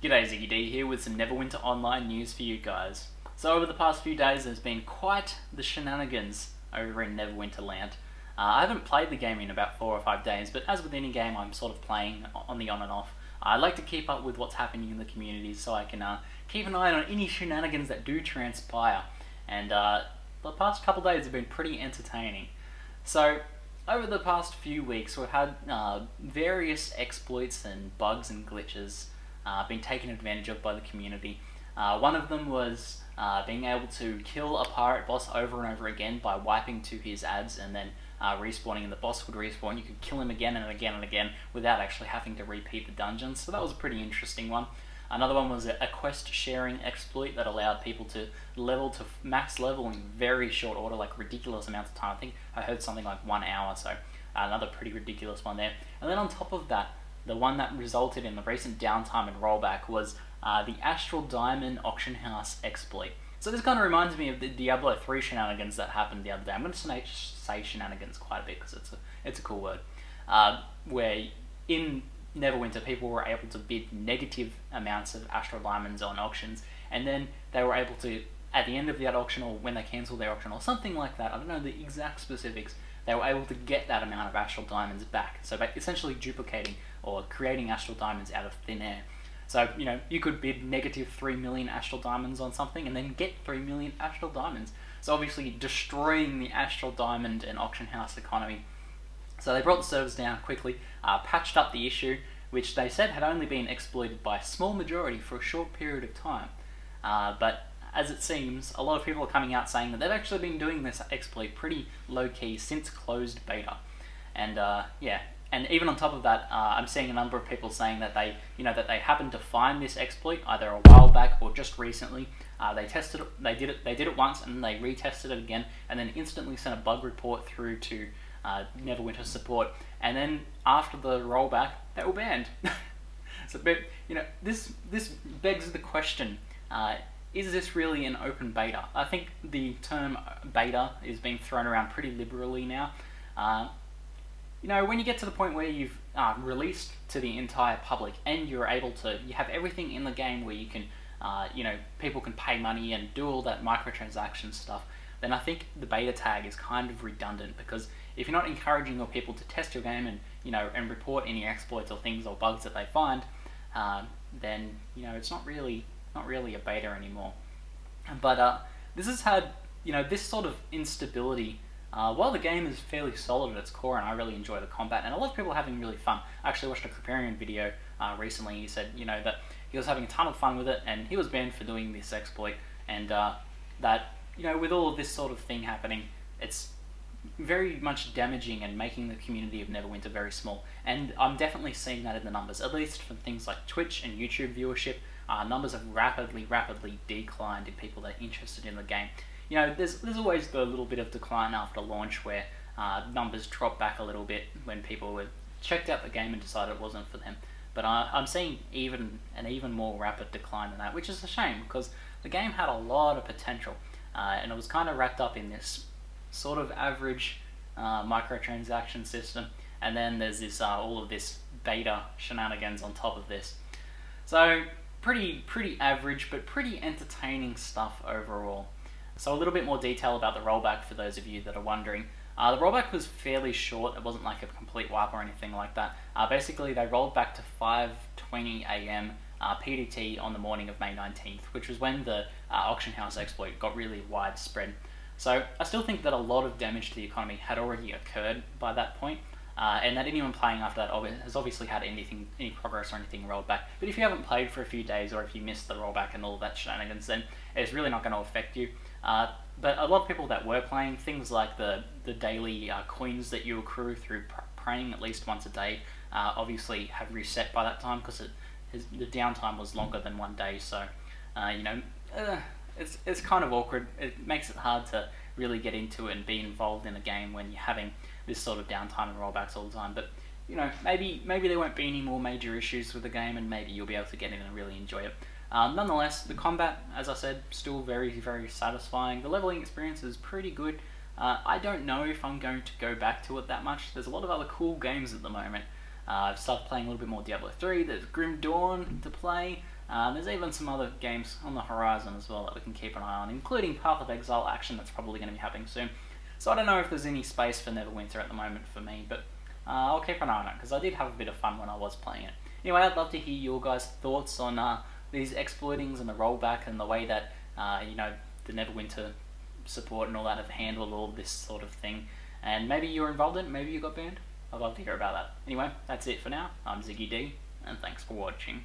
G'day, ZiggyD here with some Neverwinter Online news for you guys. So over the past few days there's been quite the shenanigans over in Neverwinter land. I haven't played the game in about 4 or 5 days, but as with any game I'm sort of playing on the on and off. I like to keep up with what's happening in the community so I can keep an eye on any shenanigans that do transpire. And the past couple days have been pretty entertaining. So over the past few weeks we've had various exploits and bugs and glitches been taken advantage of by the community. One of them was being able to kill a pirate boss over and over again by wiping to his ads and then respawning, and the boss would respawn. You could kill him again and again and again without actually having to repeat the dungeons, so that was a pretty interesting one. Another one was a quest sharing exploit that allowed people to level to max level in very short order, like ridiculous amounts of time. I think I heard something like 1 hour, so another pretty ridiculous one there. And then on top of that, the one that resulted in the recent downtime and rollback was the Astral Diamond auction house exploit. So this kind of reminds me of the Diablo 3 shenanigans that happened the other day. I'm going to say shenanigans quite a bit because it's a cool word. Where in Neverwinter people were able to bid negative amounts of Astral Diamonds on auctions, and then they were able to, at the end of that auction or when they cancelled their auction or something like that, I don't know the exact specifics, they were able to get that amount of Astral Diamonds back. So by essentially duplicating or creating Astral Diamonds out of thin air. So, you know, you could bid negative 3 million Astral Diamonds on something and then get 3 million Astral Diamonds. So obviously destroying the Astral Diamond and auction house economy. So they brought the servers down quickly, patched up the issue, which they said had only been exploited by a small majority for a short period of time. But as it seems, a lot of people are coming out saying that they've actually been doing this exploit pretty low-key since closed beta. And yeah, and even on top of that, I'm seeing a number of people saying that they happened to find this exploit either a while back or just recently. They tested it, they did it once, and then they retested it again, and then instantly sent a bug report through to Neverwinter support. And then after the rollback, they were banned. So, but you know, this begs the question. Is this really an open beta? I think the term beta is being thrown around pretty liberally now. You know, when you get to the point where you've released to the entire public and you have everything in the game where you can, you know, people can pay money and do all that microtransaction stuff, then I think the beta tag is kind of redundant, because if you're not encouraging your people to test your game and, you know, and report any exploits or things or bugs that they find, then, you know, it's not really a beta anymore. But this has had, you know, this sort of instability. While the game is fairly solid at its core and I really enjoy the combat, and a lot of people are having really fun. I actually watched a Kriparian video recently. He said, you know, that he was having a ton of fun with it, and he was banned for doing this exploit, and that, you know, with all of this sort of thing happening, it's very much damaging and making the community of Neverwinter very small. And I'm definitely seeing that in the numbers, at least from things like Twitch and YouTube viewership. Numbers have rapidly declined in people that are interested in the game. You know, there's always the little bit of decline after launch where numbers drop back a little bit when people were checked out the game and decided it wasn't for them. But I'm seeing an even more rapid decline than that, which is a shame, because the game had a lot of potential, and it was kind of wrapped up in this sort of average microtransaction system, and then there's this all of this beta shenanigans on top of this. So pretty average, but pretty entertaining stuff overall. So a little bit more detail about the rollback for those of you that are wondering. The rollback was fairly short. It wasn't like a complete wipe or anything like that. Basically, they rolled back to 5:20 AM PDT on the morning of May 19th, which was when the auction house exploit got really widespread. So I still think that a lot of damage to the economy had already occurred by that point, and that anyone playing after that has obviously had any progress or anything rolled back. But if you haven't played for a few days, or if you missed the rollback and all that shenanigans, then it's really not going to affect you. But a lot of people that were playing, things like the daily coins that you accrue through praying at least once a day, obviously have reset by that time, because the downtime was longer than 1 day. So, you know, it's kind of awkward. It makes it hard to really get into it and be involved in a game when you're having this sort of downtime and rollbacks all the time. But, you know, maybe there won't be any more major issues with the game, and maybe you'll be able to get in and really enjoy it. Nonetheless, the combat, as I said, still very satisfying. The leveling experience is pretty good. I don't know if I'm going to go back to it that much. There's a lot of other cool games at the moment. I've started playing a little bit more Diablo 3, there's Grim Dawn to play, There's even some other games on the horizon as well that we can keep an eye on, including Path of Exile action that's probably going to be happening soon. So I don't know if there's any space for Neverwinter at the moment for me, but I'll keep an eye on it, because I did have a bit of fun when I was playing it. Anyway, I'd love to hear your guys' thoughts on these exploitings and the rollback and the way that, the Neverwinter support and all that have handled all this sort of thing. And maybe you were involved in it, maybe you got banned. I'd love to hear about that. Anyway, that's it for now. I'm ZiggyD, and thanks for watching.